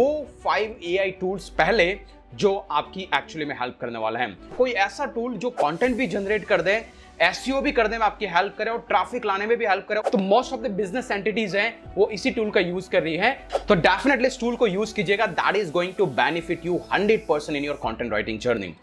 वो 5 AI tools पहले जो आपकी एक्चुअली में हेल्प करने वाला है। कोई ऐसा टूल जो कंटेंट भी जनरेट कर दे, एसईओ भी करने में आपकी हेल्प करे और ट्रैफिक लाने में भी हेल्प करे। तो most of the business entities हैं वो इसी टूल का यूज कर रही है। तो डेफिनेटली इस टूल को यूज कीजिएगा, that is going to benefit you 100% in your content writing journey.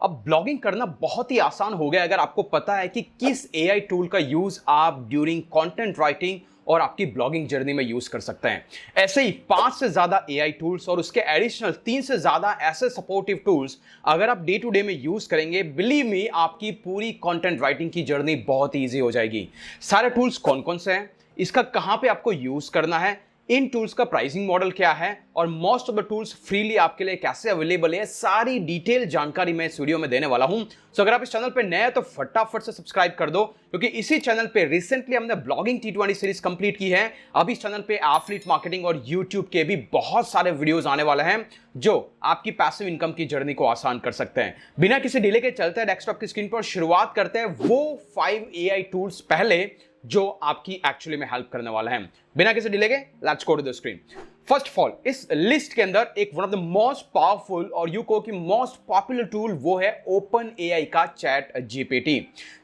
अब ब्लॉगिंग करना बहुत ही आसान हो गया अगर आपको पता है कि किस एआई टूल का यूज आप ड्यूरिंग कंटेंट राइटिंग और आपकी ब्लॉगिंग जर्नी में यूज कर सकते हैं। ऐसे ही 5 से ज्यादा एआई टूल्स और उसके एडिशनल 3 से ज्यादा ऐसे सपोर्टिव टूल्स अगर आप डे टू डे में यूज करेंगे, बिलीव मी आपकी पूरी कंटेंट राइटिंग की जर्नी बहुत ईजी हो जाएगी। सारे टूल्स कौन कौन से हैं, इसका कहां पे आपको यूज करना है, इन टूल्स का प्राइसिंग मॉडल क्या है और most of the tools freely आपके लिए कैसे अवेलेबल है, सारी डिटेल जानकारी मैं इस वीडियो में देने वाला हूं। सो अगर आप इस चैनल पे नए हैं तो फटाफट से सब्सक्राइब कर दो, क्योंकि इसी चैनल पे रिसेंटली हमने ब्लॉगिंग T20 सीरीज कंप्लीट की है। अब इस चैनल पे एफिलिएट मार्केटिंग और यूट्यूब के भी बहुत सारे वीडियोस आने वाले हैं जो आपकी पैसिव इनकम की जर्नी को आसान कर सकते हैं। बिना किसी डिले के चलते हैं डेस्कटॉप की स्क्रीन पर, शुरुआत करते हैं वो 5 एआई टूल्स पहले जो आपकी एक्चुअली में हेल्प करने वाला है। बिना किसी डिले के let's go to the screen. First of all इस लिस्ट के अंदर एक one of the most powerful और यू को कि मोस्ट पॉपुलर टूल वो है ओपन एआई का चैट जीपीटी।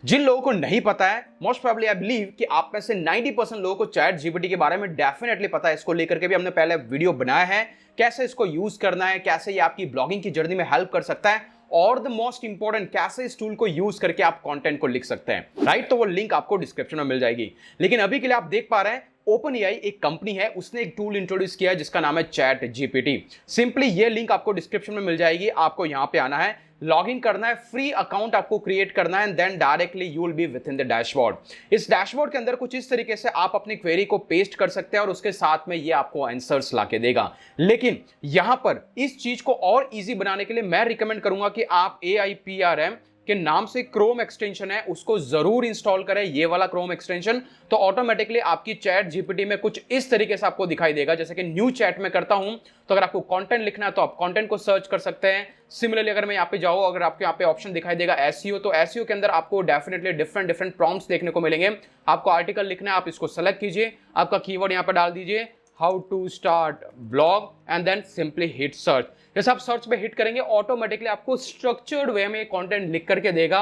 जिन लोगों को नहीं पता है, मोस्ट प्रोबेबली आई बिलीव कि आप में से 90% लोगों को चैट जीपीटी के बारे में डेफिनेटली पता है। इसको लेकर के भी हमने पहले वीडियो बनाया है, कैसे इसको यूज करना है, कैसे ये आपकी ब्लॉगिंग की जर्नी में हेल्प कर सकता है और द मोस्ट इंपॉर्टेंट कैसे इस टूल को यूज करके आप कंटेंट को लिख सकते हैं, राइट। तो वो लिंक आपको डिस्क्रिप्शन में मिल जाएगी। लेकिन अभी के लिए आप देख पा रहे हैं ओपन एआई एक कंपनी है, उसने एक टूल इंट्रोड्यूस किया है जिसका नाम है चैट जीपीटी। सिंपली ये लिंक आपको डिस्क्रिप्शन में मिल जाएगी। आपको यहां पे आना है, लॉग इन करना है, फ्री अकाउंट आपको क्रिएट करना है and then directly you will be within the dashboard. इस डैशबोर्ड के अंदर कुछ इस तरीके से आप अपनी क्वेरी को पेस्ट कर सकते हैं और उसके साथ में ये आपको आंसर्स लाके देगा। लेकिन यहां पर इस चीज को और इजी बनाने के लिए मैं रिकमेंड करूंगा कि आप AIPRM के नाम से क्रोम एक्सटेंशन है उसको जरूर इंस्टॉल करें, ये वाला क्रोम एक्सटेंशन। तो ऑटोमेटिकली आपकी चैट जीपीटी में कुछ इस तरीके से आपको दिखाई देगा, जैसे कि न्यू चैट में करता हूं। तो अगर आपको कंटेंट लिखना है तो आप कंटेंट को सर्च कर सकते हैं। सिमिलरली अगर मैं यहाँ पे जाऊँ, अगर आपको यहाँ पे ऑप्शन दिखाई देगा एसईओ, तो एसईओ के अंदर आपको डेफिनेटली डिफरेंट प्रॉम्प्ट्स देखने को मिलेंगे। आपको आर्टिकल लिखना है, आप इसको सेलेक्ट कीजिए, आपका कीवर्ड यहाँ पे डाल दीजिए how to start blog and then simply hit search. जैसे आप सर्च पे हिट करेंगे ऑटोमेटिकली आपको स्ट्रक्चर्ड वे में कंटेंट लिख करके देगा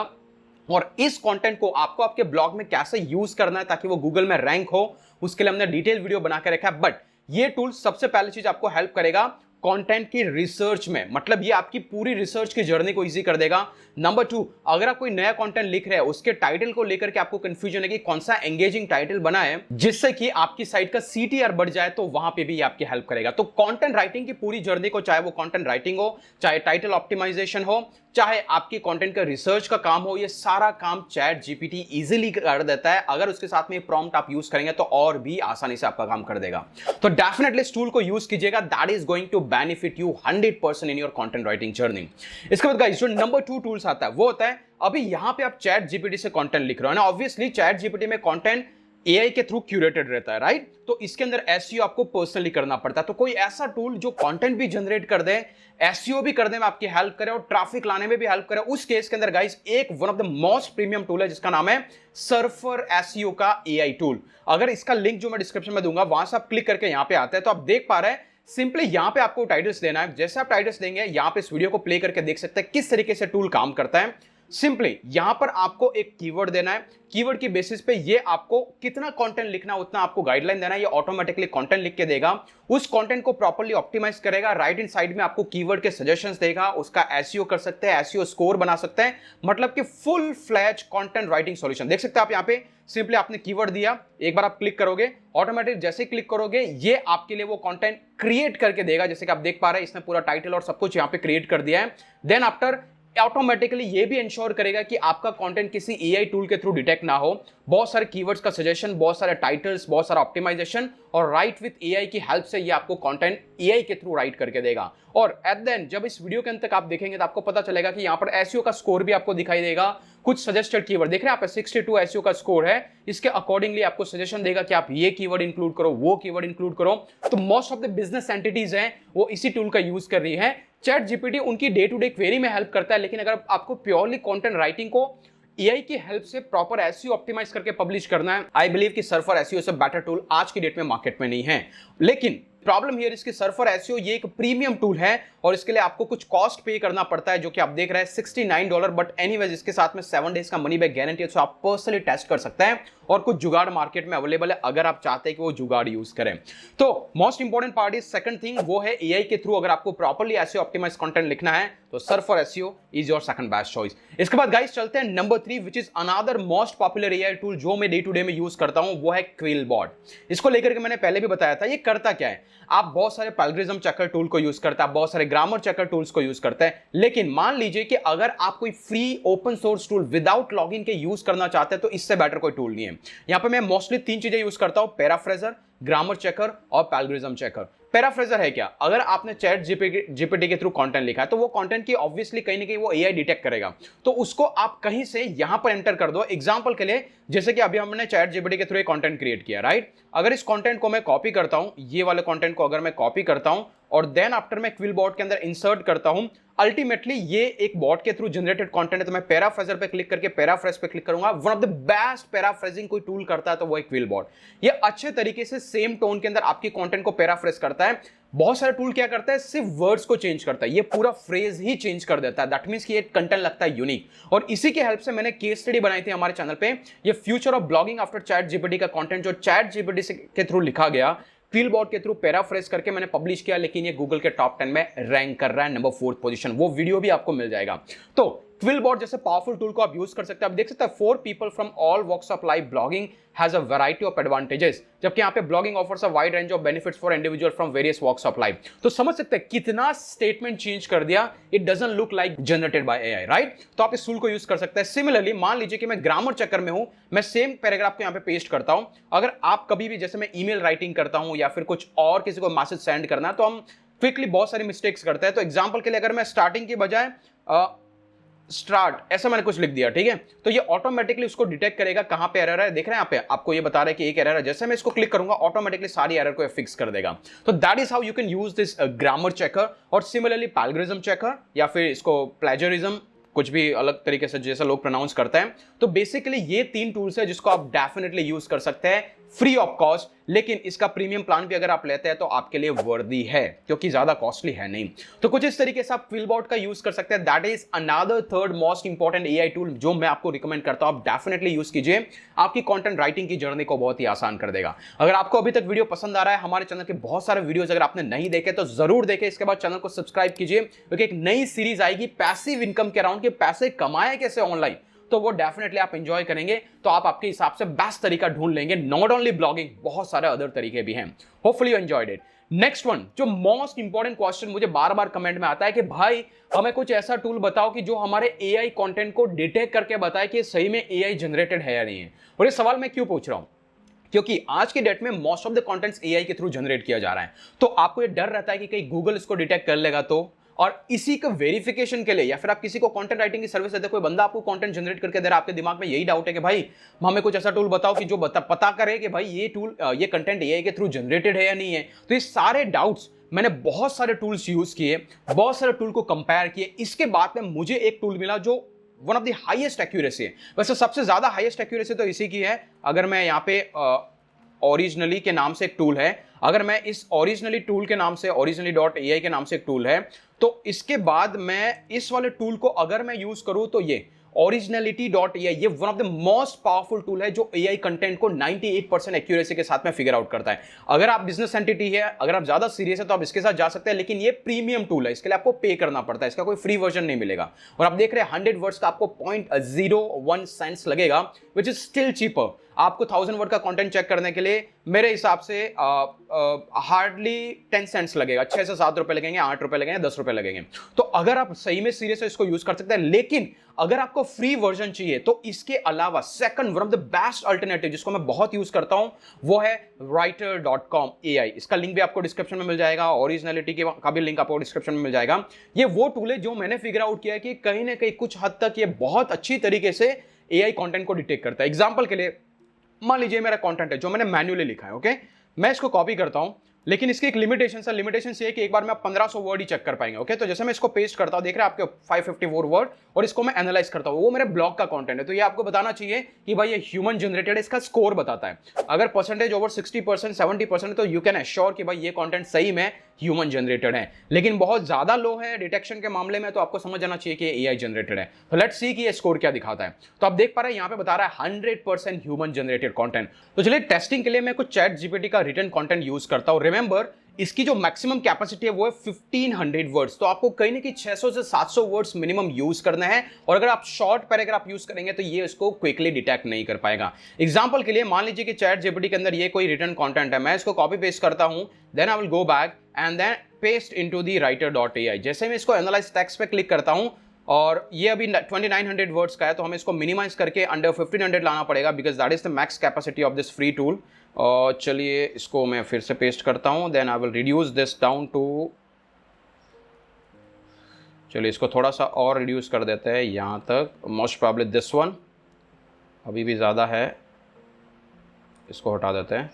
और इस कंटेंट को आपको आपके ब्लॉग में कैसे यूज करना है ताकि वो गूगल में रैंक हो, उसके लिए हमने डिटेल वीडियो बना के रखा है। बट ये टूल सबसे पहली चीज आपको हेल्प करेगा कंटेंट की रिसर्च में, मतलब ये आपकी पूरी रिसर्च की जर्नी को इजी कर देगा। नंबर 2, अगर आप कोई नया कंटेंट लिख रहे हैं, उसके टाइटल को लेकर के आपको कंफ्यूजन है कि कौन सा एंगेजिंग टाइटल बनाए जिससे कि आपकी साइट का CTR बढ़ जाए, तो वहां पे भी ये आपकी हेल्प करेगा। तो कंटेंट राइटिंग की पूरी जर्नी को, चाहे वो कंटेंट राइटिंग हो, चाहे टाइटल ऑप्टिमाइजेशन हो, चाहे आपकी कंटेंट का रिसर्च का काम हो, ये सारा काम चैट जीपीटी इजीली कर देता है। अगर उसके साथ में प्रॉम्प्ट आप यूज करेंगे तो और भी आसानी से आपका काम कर देगा। तो डेफिनेटली इस टूल को यूज कीजिएगा, that is going to benefit you 100% in your content writing journey. इसके बाद गाइस जो नंबर 2 टूल्स आता है वो होता है, अभी यहां पे आप चैट जीपीटी से कंटेंट लिख रहे हो ना, ऑब्वियसली चैट जीपीटी में कंटेंट एआई के थ्रू क्यूरेटेड रहता है, राइट। तो इसके अंदर एसईओ आपको पर्सनली करना पड़ता है। तो कोई ऐसा टूल जो कंटेंट भी जनरेट कर दे, एसईओ भी करने में आपकी हेल्प करे और ट्रैफिक लाने में भी हेल्प करे, उस केस के अंदर गाइस एक one of the most premium tool है जिसका नाम है सर्फर एसईओ का एआई टूल। अगर इसका लिंक जो मैं डिस्क्रिप्शन में दूंगा वहां से आप क्लिक करके यहां पे आते हैं तो आप देख पा रहे हैं सिंपली यहां पे आपको टाइटल्स देना है। जैसे आप टाइटल्स देंगे यहां पे इस वीडियो को प्ले करके देख सकते हैं किस तरीके से टूल काम करता है। सिंपली यहां पर आपको एक कीवर्ड देना है, कीवर्ड की बेसिस पे ये आपको कितना कंटेंट लिखना है उतना आपको गाइडलाइन देना है। ये ऑटोमेटिकली कंटेंट लिख के देगा, उस कंटेंट को प्रॉपर्ली ऑप्टिमाइज करेगा, राइट इन साइड में आपको कीवर्ड के सजेशंस देगा, उसका एसईओ कर सकते हैं, एसईओ स्कोर बना सकते हैं, मतलब कि full fledge content writing solution. देख सकते हैं आप यहां पे सिंपली आपने कीवर्ड दिया, एक बार आप क्लिक करोगे, ऑटोमेटिक जैसे क्लिक करोगे ये आपके लिए वो कंटेंट क्रिएट करके देगा। जैसे कि आप देख पा रहे हैं इसने पूरा टाइटल और सब कुछ यहां पे क्रिएट कर दिया है। देन आफ्टर ऑटोमेटिकली ये भी इंश्योर करेगा कि आपका कंटेंट किसी एआई टूल के थ्रू डिटेक्ट ना हो। बहुत सारे कीवर्ड्स का सजेशन, बहुत सारे टाइटल्स, बहुत सारा ऑप्टिमाइजेशन और राइट विद एआई की हेल्प से ये आपको कंटेंट एआई के थ्रू राइट करके देगा। और एट द एंड जब इस वीडियो के अंत तक आप देखेंगे तो आपको पता चलेगा कि यहाँ पर एसईओ का स्कोर भी आपको दिखाई देगा। कुछ सजेस्टेड कीवर्ड देख रहे हैं आप, 62 एसईओ का स्कोर है, इसके अकॉर्डिंगली आपको सजेशन देगा कि आप ये कीवर्ड इंक्लूड करो, वो कीवर्ड इंक्लूड करो। तो most of the business entities हैं वो इसी टूल का यूज कर रही है। चैट जीपीटी उनकी डे टू डे क्वेरी में हेल्प करता है, लेकिन अगर आपको प्योरली कंटेंट राइटिंग को एआई की हेल्प से प्रॉपर एसईओ ऑप्टिमाइज करके पब्लिश करना है, आई बिलीव कि सर्फर एसईओ से बेटर टूल आज की डेट में मार्केट में नहीं है। लेकिन प्रॉब्लम हियर इसकी सर्फर एसईओ ये एक प्रीमियम टूल है और इसके लिए आपको कुछ कॉस्ट पे करना पड़ता है, जो कि आप देख रहे हैं $69। बट एनीवेज इसके साथ में 7 डेज का मनी बैक गारंटी है, तो आप पर्सनली टेस्ट कर सकते हैं और कुछ जुगाड़ मार्केट में अवेलेबल है अगर आप चाहते हैं कि वो जुगाड़ यूज करें। तो most important part is second thing, वो है एआई के थ्रू अगर आपको प्रॉपर्ली एसईओ ऑप्टिमाइज कंटेंट लिखना है तो surfer SEO is your second best choice. इसके बाद गाइस चलते हैं number 3 which is another most popular AI tool जो मैं डे टू डे में यूज करता हूं, वो है क्विलबॉट। इसको लेकर के मैंने पहले भी बताया था। ये करता क्या है, आप बहुत सारे पैलग्रिज्म चेकर टूल को यूज करता है, बहुत सारे ग्रामर चेकर टूल्स को यूज करता है, लेकिन मान लीजिए कि अगर आप कोई free open source tool without login के यूज करना चाहते हैं तो इससे बेटर कोई टूल नहीं है। यहां पे मैं मोस्टली 3 चीजें यूज करता हूं, पैराफ्रेजर, ग्रामर चेकर और पैलग्रिज्म चेकर। पैराफ्रेजर है क्या, अगर आपने चैट जीपीटी के थ्रू कंटेंट लिखा है तो वो कंटेंट की ऑब्वियसली कहीं ना कहीं वो एआई डिटेक्ट करेगा, तो उसको आप कहीं से यहां पर एंटर कर दो। एग्जांपल के लिए जैसे कि अभी हमने चैट जीपीटी के थ्रू एक कंटेंट क्रिएट किया, राइट। अगर इस कंटेंट को मैं कॉपी करता हूं, ये वाले कंटेंट को अगर मैं कॉपी करता हूं और देन आफ्टर मैं क्विलबॉट के अंदर इंसर्ट करता हूं, अल्टीमेटली ये एक बॉट के थ्रू जनरेटेड कंटेंट है, तो मैं पैराफ्रेजर पे क्लिक करके पैराफ्रेज पे क्लिक करूंगा। One of the best paraphrasing कोई टूल करता है तो वो एक क्विलबॉट। ये अच्छे तरीके से सेम टोन के अंदर आपकी कंटेंट को पैराफ्रेज करता है। बहुत सारे टूल क्या करता है, सिर्फ वर्ड्स को चेंज करता है, ये पूरा फ्रेज ही चेंज कर देता है। दैट मींस कि ये कंटेंट लगता है यूनिक। और इसी के हेल्प से मैंने केस स्टडी बनाई थी हमारे चैनल पे, ये future of blogging after chat GPT का कंटेंट जो चैट जीपीटी के थ्रू लिखा गया, क्विलबॉट के थ्रू पैराफ्रेज करके मैंने पब्लिश किया, लेकिन ये गूगल के टॉप 10 में रैंक कर रहा है, नंबर 4th पोजीशन। वो वीडियो भी आपको मिल जाएगा। तो क्विलबॉट जैसे पावरफुल टूल को आप यूज कर सकते हैं। आप देख सकते हैं 4 people from all walks of life blogging has a variety of advantages, जबकि यहाँ पे blogging offers a wide range of benefits for individual from various walks of life. तो समझ सकते हैं कितना स्टेटमेंट चेंज कर दिया, it doesn't look like generated by AI, right. तो आप इस टूल को यूज कर सकते हैं। सिमिलरली मान लीजिए कि मैं ग्रामर चेकर में हूं, मैं सेम पैराग्राफ को यहाँ पे पेस्ट करता हूं। अगर आप कभी भी जैसे मैं ईमेल राइटिंग करता हूं या फिर कुछ और किसी को मैसेज सेंड करना है, तो हम क्विकली बहुत सारी मिस्टेक्स करते हैं। तो एग्जाम्पल के लिए अगर मैं स्टार्टिंग के बजाय स्टार्ट ऐसा मैंने कुछ लिख दिया, ठीक है, तो ये ऑटोमेटिकली उसको डिटेक्ट करेगा कहां पे एरर है। देख रहे हैं यहाँ पे आपको ये बता रहा है कि एक एरर है, जैसे मैं इसको क्लिक करूंगा ऑटोमेटिकली सारी एरर को फिक्स कर देगा। तो that is how you can use this grammar checker. और सिमिलरली पैलग्रिज्म चेकर या फिर इसको प्लेजरिज्म, कुछ भी अलग तरीके से जैसा लोग प्रोनाउंस करते हैं। तो बेसिकली ये 3 टूल्स है जिसको आप डेफिनेटली यूज कर सकते हैं फ्री ऑफ कॉस्ट, लेकिन इसका प्रीमियम प्लान भी अगर आप लेते हैं तो आपके लिए वर्दी है, क्योंकि ज्यादा कॉस्टली है नहीं। तो कुछ इस तरीके से आप क्विलबॉट का यूज कर सकते हैं। That is another third most important AI tool जो मैं आपको रिकमेंड करता हूं, आप डेफिनेटली यूज कीजिए। आपकी कंटेंट राइटिंग की जर्नी को बहुत ही आसान कर देगा। अगर आपको अभी तक वीडियो पसंद आ रहा है, हमारे चैनल के बहुत सारे वीडियोस अगर आपने नहीं देखे तो जरूर देखें। इसके बाद चैनल को सब्सक्राइब कीजिए, क्योंकि एक नई सीरीज आएगी पैसिव इनकम के अराउंड, के पैसे कमाए कैसे ऑनलाइन, तो वो डेफिनेटली आप एंजॉय करेंगे। तो आप आपके हिसाब से बेस्ट तरीका ढूंढ लेंगे। नॉट ओनली ब्लॉगिंग, बहुत सारे अदर तरीके भी हैं। Hopefully you enjoyed it. Next one, जो मोस्ट इंपॉर्टेंट क्वेश्चन मुझे बार बार कमेंट में आता है कि भाई हमें कुछ ऐसा टूल बताओ कि जो हमारे एआई कंटेंट को डिटेक्ट करके बताए कि सही में एआई जनरेटेड है या नहीं है। और ये सवाल मैं क्यों पूछ रहा हूं, क्योंकि आज की डेट में most of the contents AI के थ्रू जनरेट किया जा रहा है। तो आपको ये डर रहता है कि कहीं गूगल इसको डिटेक्ट कर लेगा तो, और इसी का वेरिफिकेशन के लिए या फिर आप किसी को कंटेंट राइटिंग की सर्विस देते, कोई बंदा आपको कंटेंट जनरेट करके दे रहा है, आपके दिमाग में यही डाउट है कि भाई हमें कुछ ऐसा टूल बताओ कि जो पता करे कि भाई ये टूल ये कंटेंट एआई के थ्रू जनरेटेड है या नहीं है। तो ये सारे डाउट्स मैंने बहुत सारे टूल्स यूज किए, बहुत सारे टूल को कंपेयर किए। इसके बाद में मुझे एक टूल मिला जो one of the highest accuracy है। वैसे सबसे ज्यादा हाईएस्ट एक्यूरेसी तो इसी की है। अगर मैं यहाँ पे ओरिजिनली के नाम से एक टूल है, अगर मैं इस ओरिजिनली टूल के नाम से originally.ai के नाम से एक टूल है, तो इसके बाद मैं इस वाले टूल को अगर मैं यूज करूं तो ये originality.ai, ये one of the most powerful tool है जो एआई कंटेंट को 98% एक्यूरेसी के साथ में फिगर आउट करता है। अगर आप बिजनेस एंटिटी है, अगर आप ज्यादा सीरियस है तो आप इसके साथ जा सकते हैं, लेकिन ये प्रीमियम टूल है, इसके लिए आपको पे करना पड़ता है, इसका कोई फ्री वर्जन नहीं मिलेगा। और आप देख रहे हैं 100 वर्ड्स का आपको 0.01 सेंट्स लगेगा, विच इज स्टिल चीपर। आपको 1000 वर्ड का कंटेंट चेक करने के लिए मेरे हिसाब से हार्डली 10 सेंट्स लगेगा, 6 से 7 रुपए लगेंगे, 8 रुपए लगेंगे, 10 रुपए लगेंगे। तो अगर आप सही में सीरियस है इसको यूज कर सकते हैं। लेकिन अगर आपको फ्री वर्जन चाहिए तो इसके अलावा second one of the best alternative जिसको मैं बहुत यूज करता हूं वो है writer.com AI। इसका लिंक भी आपको डिस्क्रिप्शन में मिल जाएगा, ओरिजिनलिटी का भी लिंक आपको डिस्क्रिप्शन में मिल जाएगा। ये वो टूल है जो मैंने फिगर आउट किया कि कहीं ना कहीं कुछ हद तक ये बहुत अच्छी तरीके से एआई कंटेंट को डिटेक्ट करता है। एग्जांपल के लिए मान लीजिए मेरा कंटेंट है जो मैंने मैन्युअली लिखा है, ओके, मैं इसको कॉपी करता हूं, लेकिन इसकी एक लिमिटेशन है, लिमिटेशन ये है कि एक बार में आप 1500 वर्ड ही चेक कर पाएंगे। ओके, तो जैसे मैं इसको पेस्ट करता हूं, देख रहे हैं आपके 554 वर्ड, और इसको मैं एनालाइज करता हूं, वो मेरे ब्लॉग का कंटेंट है। तो ये आपको बताना चाहिए कि भाई ये ह्यूमन जनरेटेड, इसका स्कोर बताता है। अगर परसेंटेज ओवर 60%, 70% है, तो यू कैन एश्योर कि भाई ये कंटेंट सही में ह्यूमन जनरेटेड है। लेकिन बहुत ज्यादा लो है डिटेक्शन के मामले में, तो आपको समझ जाना चाहिए कि एआई जनरेटेड है। तो लेट्स सी कि ये स्कोर क्या दिखाता है। तो आप देख पा रहे हैं, यहां पे बता रहा है 100% ह्यूमन जनरेटेड कंटेंट। तो चलिए टेस्टिंग के लिए मैं कुछ चैट जीपीटी का रिटन कंटेंट यूज करता हूं। रिमेंबर, इसकी जो मैक्सिमम कैपेसिटी है वो है 1500 वर्ड्स। तो आपको कहीं ना कहीं 600 से 700 वर्ड्स मिनिमम यूज करना है, और अगर आप शॉर्ट पैराग्राफ यूज करेंगे तो ये इसको क्विकली डिटेक्ट नहीं कर पाएगा। एग्जांपल के लिए मान लीजिए कि चैट जीपीटी के अंदर ये कोई रिटन कंटेंट है, मैं इसको कॉपी पेस्ट करता हूं, then I will go back and then paste into the writer.ai। जैसे मैं इसको एनालाइज टेक्स्ट पे क्लिक करता हूं, और ये अभी 2900 वर्ड्स का है, तो हमें इसको मिनिमाइज करके अंडर 1500 लाना पड़ेगा, because that is the max capacity of this free tool. और चलिए इसको मैं फिर से पेस्ट करता हूं, then I will reduce this down to, चलिए इसको थोड़ा सा और रिड्यूस कर देते हैं यहाँ तक, मोस्ट प्रॉब्ली दिस वन अभी भी ज़्यादा है, इसको हटा देते हैं,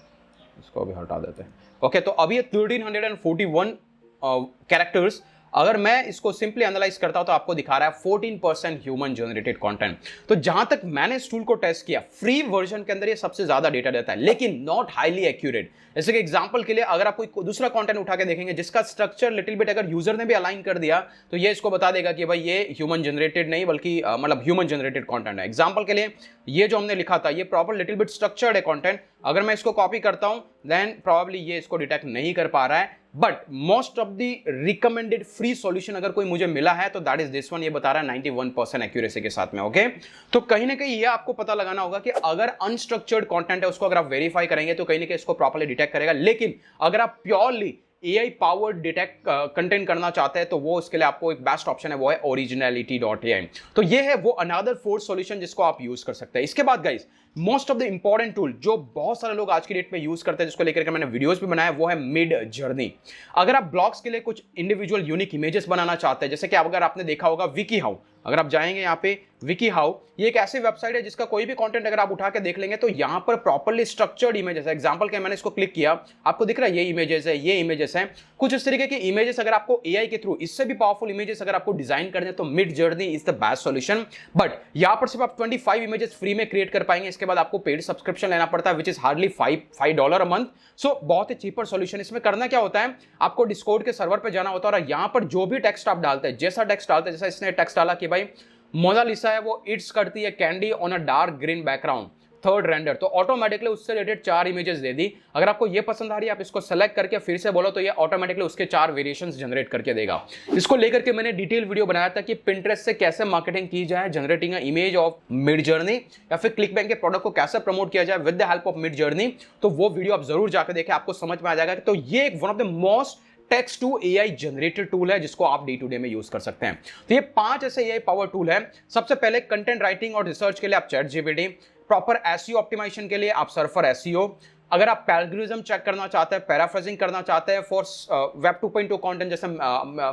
इसको भी हटा देते हैं। ओके, तो अभी ये 1341 कैरेक्टर्स, अगर मैं इसको सिंपली एनालाइज करता हूं तो आपको दिखा रहा है 14% ह्यूमन जनरेटेड कंटेंट। तो जहां तक मैंने इस टूल को टेस्ट किया, फ्री वर्जन के अंदर ये सबसे ज्यादा डेटा देता है, लेकिन नॉट हाईली एक्यूरेट। जैसे कि एग्जांपल के लिए अगर आप कोई दूसरा कंटेंट उठा के देखेंगे जिसका स्ट्रक्चर लिटिल बिट अगर यूजर ने भी अलाइन कर दिया, तो ये इसको बता देगा कि भाई ये ह्यूमन जनरेटेड नहीं, बल्कि मतलब ह्यूमन जनरेटेड कंटेंट है। एग्जांपल के लिए ये जो हमने लिखा था, ये प्रॉपर लिटिल बिट स्ट्रक्चर्ड है कंटेंट, अगर मैं इसको कॉपी करता हूं देन प्रॉब्ली ये इसको डिटेक्ट नहीं कर पा रहा है। But most of the recommended free solution अगर कोई मुझे मिला है तो दैट इज दिस वन, ये बता रहा है 91% एक्यूरेसी के साथ में। ओके, तो कहीं ना कहीं ये आपको पता लगाना होगा कि अगर अनस्ट्रक्चर्ड कंटेंट है उसको अगर आप वेरीफाई करेंगे तो कहीं ना कहीं इसको प्रॉपर्ली डिटेक्ट करेगा। लेकिन अगर आप purely AI powered detect content करना चाहते हैं तो वो उसके लिए आपको एक बेस्ट ऑप्शन है, वो है originality.ai। तो ये है वो अनदर फोर्थ सॉल्यूशन जिसको आप यूज कर सकते हैं। इसके बाद guys, most of the important tool जो बहुत सारे लोग आज की डेट में यूज करते हैं, जिसको लेकर के मैंने वीडियोस भी बनाया, वो है मिड जर्नी। अगर आप ब्लॉग्स के लिए कुछ इंडिविजुअल यूनिक इमेजेस बनाना चाहते हैं, जैसे कि अगर आपने देखा होगा विकी हाउ, अगर आप जाएंगे यहाँ पे विकी हाउ, ये एक ऐसी वेबसाइट है जिसका कोई भी कंटेंट अगर आप उठा के देख लेंगे तो यहाँ पर प्रॉपर्ली स्ट्रक्चर्ड इमेजेस है। एग्जांपल के मैंने इसको क्लिक किया, आपको दिख रहा है ये इमेजेस है, ये इमेजेस है, कुछ इस तरीके की इमेजेस। अगर आपको एआई के थ्रू इससे भी पावरफुल इमेजेस अगर आपको डिजाइन करने हैं तो mid journey is the best solution. But यहाँ पर सिर्फ आप 25 इमेजेस फ्री में क्रिएट कर पाएंगे, इसके बाद आपको पेड सब्सक्रिप्शन लेना पड़ता है, which is hardly $5 a month. So बहुत ही चीपर सॉल्यूशन। इसमें करना क्या होता है, आपको डिस्कॉर्ड के सर्वर पर जाना होता है, और यहाँ पर जो भी टेक्स्ट आप डालते हैं, जैसा टेक्स्ट डालते हैं, जैसा इसने टेक्स्ट डाला कि भाई मोनालिसा है वो इट्स करती है candy on a dark green background, third render, तो ऑटोमेटिकली उससे रिलेटेड 4 इमेजेस दे दी। अगर आपको ये पसंद आ रही है, आप इसको सेलेक्ट करके फिर से बोलो तो ये ऑटोमेटिकली उसके 4 वेरिएशंस जनरेट करके देगा। इसको लेकर के मैंने डिटेल वीडियो बनाया था कि पिंटरेस्ट से कैसे मार्केटिंग की जाए, generating image of mid journey, या फिर क्लिकबैंक के प्रोडक्ट को कैसे प्रमोट किया जाए with the help of mid journey. तो वो वीडियो आप जरूर जाकर देखें, आपको समझ में आ जाएगा। तो ये one of the most text to AI generated tool है जिसको आप डे टू डे में यूज कर सकते हैं। तो ये 5 ऐसे एआई पावर टूल है। सबसे पहले कंटेंट राइटिंग और रिसर्च के लिए आप chat GPT, proper SEO optimisation के लिए आप सर्फर एसईओ, अगर आप पैराग्रिज्म चेक करना चाहते हैं, पैराफ्रेजिंग करना चाहते हैं फॉर वेब 2.2 कंटेंट, जैसे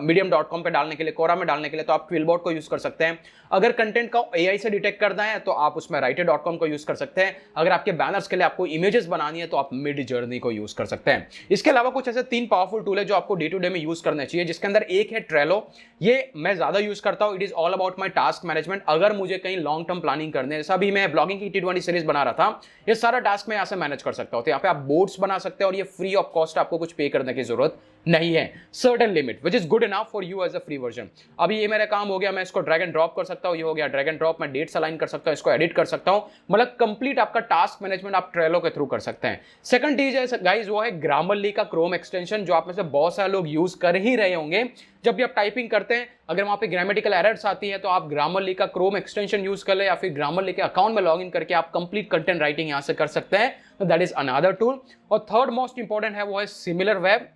medium.com पे डालने के लिए, कोरा में डालने के लिए, तो आप क्विलबोर्ड को यूज कर सकते हैं। अगर कंटेंट का एआई से डिटेक्ट करना है तो आप उसमें writer.com को यूज कर सकते हैं। अगर आपके बैनर्स के लिए आपको इमेजेस बनानी है तो आप मिड जर्नी को यूज कर सकते हैं। इसके अलावा कुछ ऐसे 3 पावरफुल टूल है जो आपको डे टू डे में यूज करने चाहिए, जिसके अंदर एक है ट्रेलो। ये मैं ज्यादा यूज करता हूं, it is all about my task management. अगर मुझे कहीं लॉन्ग टर्म प्लानिंग करने, जैसा भी मैं ब्लॉगिंग की T20 सीरीज बना रहा था, ये सारा टास्क मैं यहाँ से मैनेज कर सकता हूँ। तो यहाँ पे आप बोर्ड्स बना सकते हैं और ये फ्री ऑफ कॉस्ट, आपको कुछ पे करने की जरूरत नहीं है। Certain limit which is good enough for you as a free version. अभी ये मेरा काम हो गया, मैं इसको ड्रैग एंड ड्रॉप कर सकता हूँ, ये हो गया ड्रैग एंड ड्रॉप, मैं डेट्स अलाइन कर सकता हूँ, इसको एडिट कर सकता हूँ, मतलब कंप्लीट आपका टास्क मैनेजमेंट आप ट्रेलो के थ्रू कर सकते हैं। सेकंड चीज है गाइस, वो है ग्रामरली का क्रोम एक्सटेंशन, जो आप में से बहुत सारे लोग यूज कर ही रहे होंगे। जब भी आप टाइपिंग करते हैं, अगर वहां पे ग्रामेटिकल एरर्स आती है तो आप ग्रामरली का क्रोम एक्सटेंशन यूज कर ले, या फिर ग्रामरली के अकाउंट में लॉग इन करके आप कंप्लीट कंटेंट राइटिंग यहां से कर सकते हैं। तो दैट इज अनदर टूल। और थर्ड मोस्ट इंपॉर्टेंट है वो है सिमिलर वेब।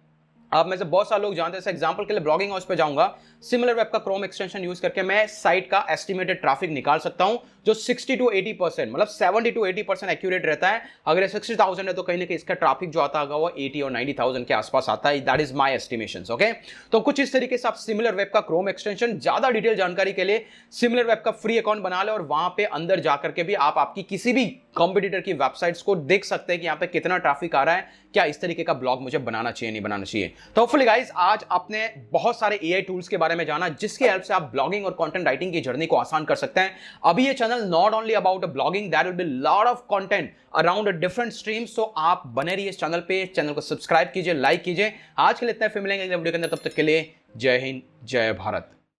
आप में से बहुत सारे लोग जानते हैं, एग्जांपल के लिए ब्लॉगिंग हाउस पे जाऊंगा, सिमिलर वेब का क्रोम एक्सटेंशन यूज करके मैं साइट का एस्टिमेटेड ट्रैफिक निकाल सकता हूं, जो 60 to 80% मतलब 70 to 80% एक्यूरेट रहता है। अगर ये 60,000 है तो कहीं ना कहीं इसका ट्रैफिक जो आता होगा वो 80 और 90,000 के आसपास आता है। That is my estimations. Okay, तो कुछ इस तरीके से आप सिमिलर वेब का क्रोम एक्सटेंशन, ज्यादा डिटेल जानकारी के लिए सिमिलर वेब का फ्री अकाउंट बना ले और वहां पे अंदर जाकर के भी आप आपकी किसी भी कंपटीटर की वेबसाइट्स को देख सकते हैं कि यहाँ पे कितना ट्रैफिक आ रहा है, क्या इस तरीके का ब्लॉग मुझे बनाना चाहिए नहीं बनाना चाहिए। तो होपफुली गाइस आज आपने बहुत सारे एआई टूल्स के बारे में जाना जिसकी हेल्प से आप ब्लॉगिंग और कंटेंट राइटिंग की जर्नी को आसान कर सकते हैं। अभी ये channel not only about blogging, there will be lot of content around different streams. So आप बने रहिए इस चैनल पे, चैनल को सब्सक्राइब कीजिए, लाइक कीजिए। आज के लिए इतना फिर मिलेंगे अगले वीडियो के अंदर, तब तक के लिए जय हिंद, जय भारत।